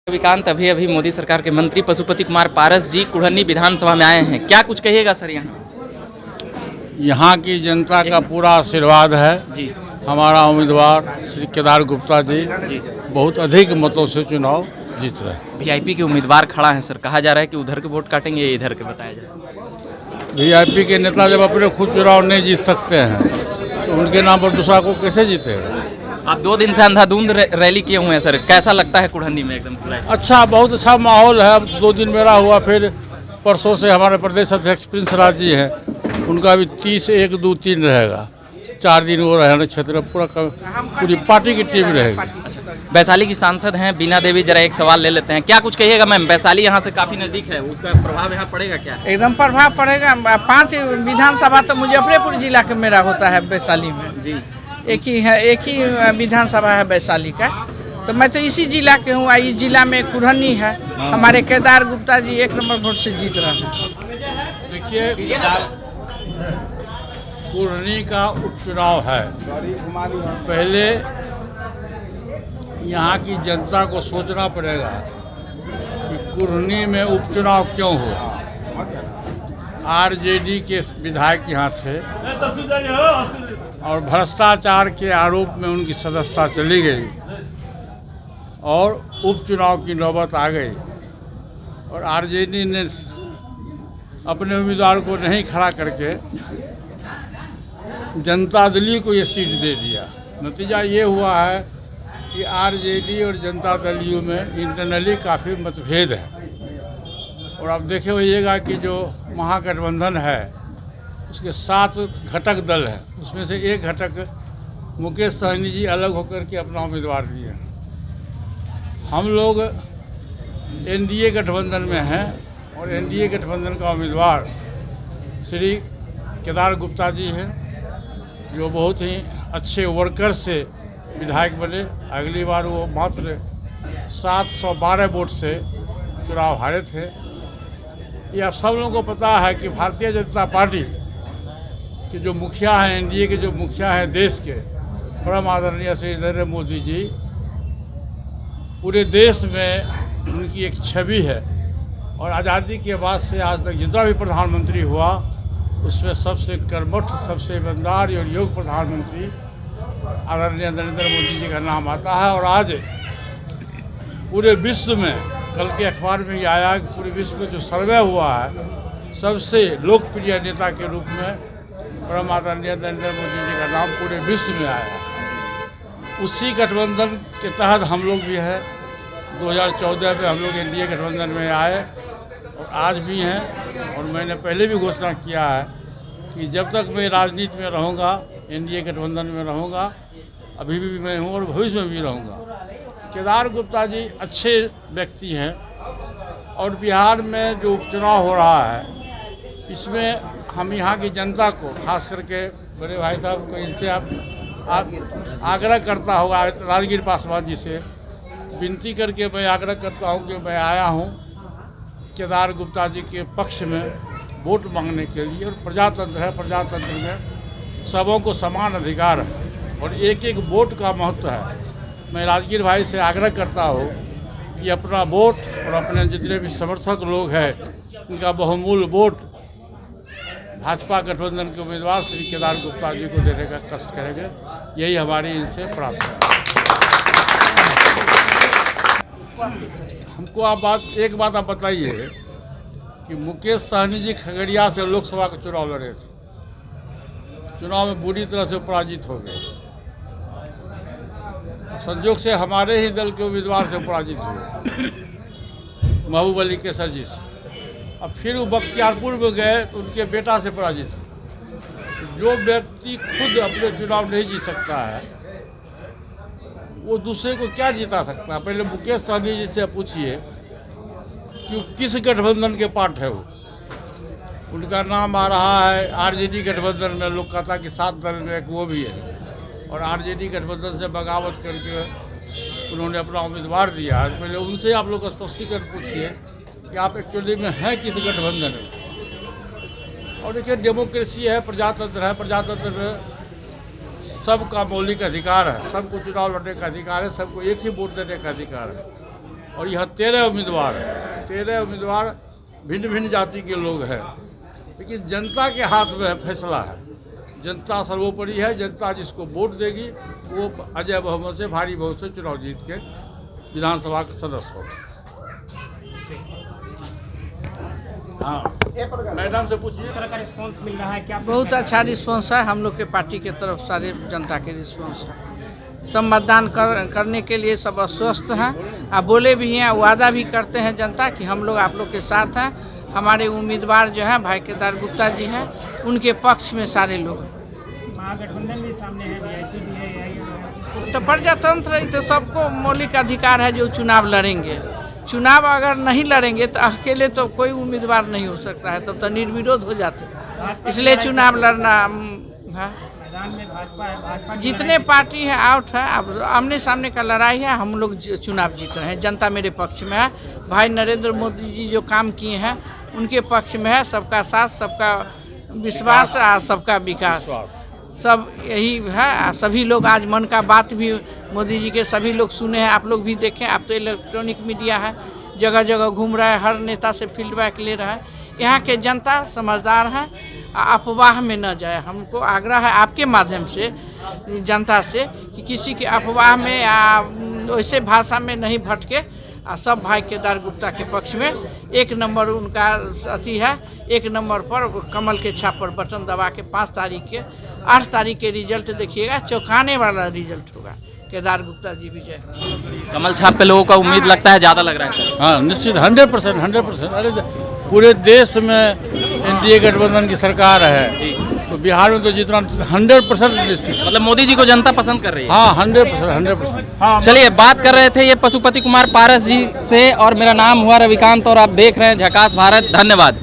विकांत अभी मोदी सरकार के मंत्री पशुपति कुमार पारस जी कुढ़नी विधानसभा में आए हैं। क्या कुछ कहिएगा सर? यहाँ की जनता का पूरा आशीर्वाद है जी। हमारा उम्मीदवार श्री केदार गुप्ता जी बहुत अधिक मतों से चुनाव जीत रहे हैं। वीआईपी के उम्मीदवार खड़ा है सर, कहा जा रहा है कि उधर के वोट काटेंगे या इधर के, बताया जाए। वीआईपी के नेता जब अपने खुद चुनाव नहीं जीत सकते हैं तो उनके नाम पर दूसरा को कैसे जीतेगा? आप 2 दिन से अंधाधुंध रैली किए हुए हैं सर, कैसा लगता है कुढ़नी में? एकदम पूरा अच्छा, बहुत अच्छा माहौल है। अब 2 दिन मेरा हुआ, फिर परसों से हमारे प्रदेश अध्यक्ष प्रिंस राज जी हैं, उनका भी 30, 1, 2, 3 रहेगा। 4 दिन वो रहना क्षेत्र पूरी पार्टी की टीम रहेगी। वैशाली की सांसद हैं बीना देवी, जरा एक सवाल ले लेते हैं। क्या कुछ कहिएगा मैम? वैशाली यहाँ से काफी नजदीक है, उसका प्रभाव यहाँ पड़ेगा क्या? एकदम प्रभाव पड़ेगा। 5 विधानसभा तो मुजफ्फरपुर जिला का मेरा होता है वैशाली में जी। एक ही विधानसभा है वैशाली का, तो मैं तो इसी जिला के हूँ। इस जिला में कुढ़नी है, हमारे केदार गुप्ता जी 1 नंबर वोट से जीत रहे हैं। देखिए, कुढ़नी का उपचुनाव है। पहले यहाँ की जनता को सोचना पड़ेगा कि कुढ़नी में उपचुनाव क्यों हुआ। आरजेडी के विधायक यहाँ थे और भ्रष्टाचार के आरोप में उनकी सदस्यता चली गई और उपचुनाव की नौबत आ गई और आरजेडी ने अपने उम्मीदवार को नहीं खड़ा करके जनता दल को ये सीट दे दिया। नतीजा ये हुआ है कि आरजेडी और जनता दल में इंटरनली काफ़ी मतभेद है। और अब देखे होइएगा कि जो महागठबंधन है उसके 7 घटक दल हैं, उसमें से एक घटक मुकेश सहनी जी अलग होकर के अपना उम्मीदवार दिए हैं। हम लोग एनडीए गठबंधन में हैं और एनडीए गठबंधन का उम्मीदवार श्री केदार गुप्ता जी हैं, जो बहुत ही अच्छे वर्कर से विधायक बने। अगली बार वो मात्र 712 वोट से चुनाव हारे थे। ये आप सब लोगों को पता है कि भारतीय जनता पार्टी के जो मुखिया हैं, एनडीए के जो मुखिया हैं देश के, परम आदरणीय श्री नरेंद्र मोदी जी, पूरे देश में उनकी एक छवि है। और आज़ादी के बाद से आज तक जितना भी प्रधानमंत्री हुआ उसमें सबसे कर्मठ, सबसे ईमानदार और योग्य प्रधानमंत्री आदरणीय नरेंद्र मोदी जी का नाम आता है। और आज पूरे विश्व में, कल के अखबार में ये आया कि पूरे विश्व में जो सर्वे हुआ है, सबसे लोकप्रिय नेता के रूप में परम आदरणीय नरेंद्र मोदी जी का नाम पूरे विश्व में आया। उसी गठबंधन के तहत हम लोग भी हैं। 2014 में हम लोग एनडीए गठबंधन में आए और आज भी हैं। और मैंने पहले भी घोषणा किया है कि जब तक मैं राजनीति में रहूँगा, एनडीए गठबंधन में रहूँगा, अभी भी मैं हूँ और भविष्य में भी रहूँगा। केदार गुप्ता जी अच्छे व्यक्ति हैं और बिहार में जो उपचुनाव हो रहा है इसमें हम यहाँ की जनता को, खास करके बड़े भाई साहब को, इनसे आप आग्रह करता होगा, राजगीर पासवान जी से विनती करके मैं आग्रह करता हूँ कि मैं आया हूँ केदार गुप्ता जी के पक्ष में वोट मांगने के लिए। और प्रजातंत्र है, प्रजातंत्र में सबों को समान अधिकार है और एक एक वोट का महत्व है। मैं राजगीर भाई से आग्रह करता हूँ कि अपना वोट और अपने जितने भी समर्थक लोग हैं उनका बहुमूल्य वोट भाजपा गठबंधन के उम्मीदवार श्री केदार गुप्ता जी को देने का कष्ट करेंगे। यही हमारी इनसे प्रार्थना है। हमको एक बात आप बताइए कि मुकेश सहनी जी खगड़िया से लोकसभा का चुनाव लड़े थे, चुनाव में बुरी तरह से पराजित हो गए। संयोग से हमारे ही दल के उम्मीदवार से पराजित हुए, महबूब अली केसर जी से। अब फिर वो बख्तियारपुर में गए तो उनके बेटा से पराजित हुए। जो व्यक्ति खुद अपने चुनाव नहीं जीत सकता है वो दूसरे को क्या जिता सकता है? पहले मुकेश सहनी जी से पूछिए कि किस गठबंधन के पार्ट है वो। उनका नाम आ रहा है आरजेडी गठबंधन में, लोग कहता कि 7 दल में एक वो भी है। और आरजेडी गठबंधन से बगावत करके उन्होंने अपना उम्मीदवार दिया है। पहले उनसे आप लोग स्पष्टीकरण पूछिए कि आप एक्चुअली में हैं किस गठबंधन में। और देखिए, डेमोक्रेसी है, प्रजातंत्र है, प्रजातंत्र में सबका मौलिक अधिकार है, सबको चुनाव लड़ने का अधिकार है, सबको एक ही वोट देने का अधिकार है। और यह 13 उम्मीदवार है। 13 उम्मीदवार भिन्न भिन्न जाति के लोग हैं, लेकिन जनता के हाथ में फैसला है। जनता सर्वोपरि है। जनता जिसको वोट देगी वो अजय बहुमत से, भारी बहुमत से चुनाव जीत के विधानसभा का सदस्य होगा। हाँ, मैडम से पूछिए। तरह का रिस्पांस मिल रहा है क्या? बहुत अच्छा रिस्पांस है। हम लोग के पार्टी के तरफ सारे जनता के रिस्पांस है। सब मतदान करने के लिए सब आश्वस्त हैं। आप बोले भी हैं, वादा भी करते हैं जनता कि हम लोग आप लोग के साथ हैं। हमारे उम्मीदवार जो हैं भाई केदार गुप्ता जी हैं, उनके पक्ष में सारे लोग हैं। महागठबंधन भी सामने है, वीआईपी भी है। तो प्रजातंत्र तो सबको मौलिक अधिकार है जो चुनाव लड़ेंगे। चुनाव अगर नहीं लड़ेंगे तो अकेले तो कोई उम्मीदवार नहीं हो सकता है, तब तो निर्विरोध हो जाते। इसलिए चुनाव लड़ना है। मैदान में भाजपा है, भाजपा जितने पार्टी है आउट है। अब आमने सामने का लड़ाई है। हम लोग चुनाव जीत रहे हैं। जनता मेरे पक्ष में है। भाई नरेंद्र मोदी जी जो काम किए हैं उनके पक्ष में है। सबका साथ, सबका विश्वास और सबका विकास, सब यही है। सभी लोग आज मन का बात भी मोदी जी के सभी लोग सुने हैं। आप लोग भी देखें। आप तो इलेक्ट्रॉनिक मीडिया है, जगह जगह घूम रहा है, हर नेता से फीडबैक ले रहा है। यहाँ के जनता समझदार है, अफवाह में न जाए। हमको आग्रह है आपके माध्यम से जनता से कि किसी के अफवाह में या वैसे भाषा में नहीं भटके। सब भाई केदार गुप्ता के पक्ष में 1 नंबर उनका अथी है। 1 नंबर पर कमल के छाप पर बटन दबा के 5 तारीख के 8 तारीख के रिजल्ट देखिएगा। चौंकाने वाला रिजल्ट होगा। केदार गुप्ता जी विजय। कमल छाप पे लोगों का उम्मीद लगता है ज़्यादा लग रहा है। हाँ, निश्चित 100%। अरे पूरे देश में एनडीए गठबंधन की सरकार है, तो बिहार में तो जितना 100% निश्चित। मतलब मोदी जी को जनता पसंद कर रही है। हाँ, 100%। चलिए, बात कर रहे थे ये पशुपति कुमार पारस जी से, और मेरा नाम हुआ रविकांत, और आप देख रहे हैं झकास भारत। धन्यवाद।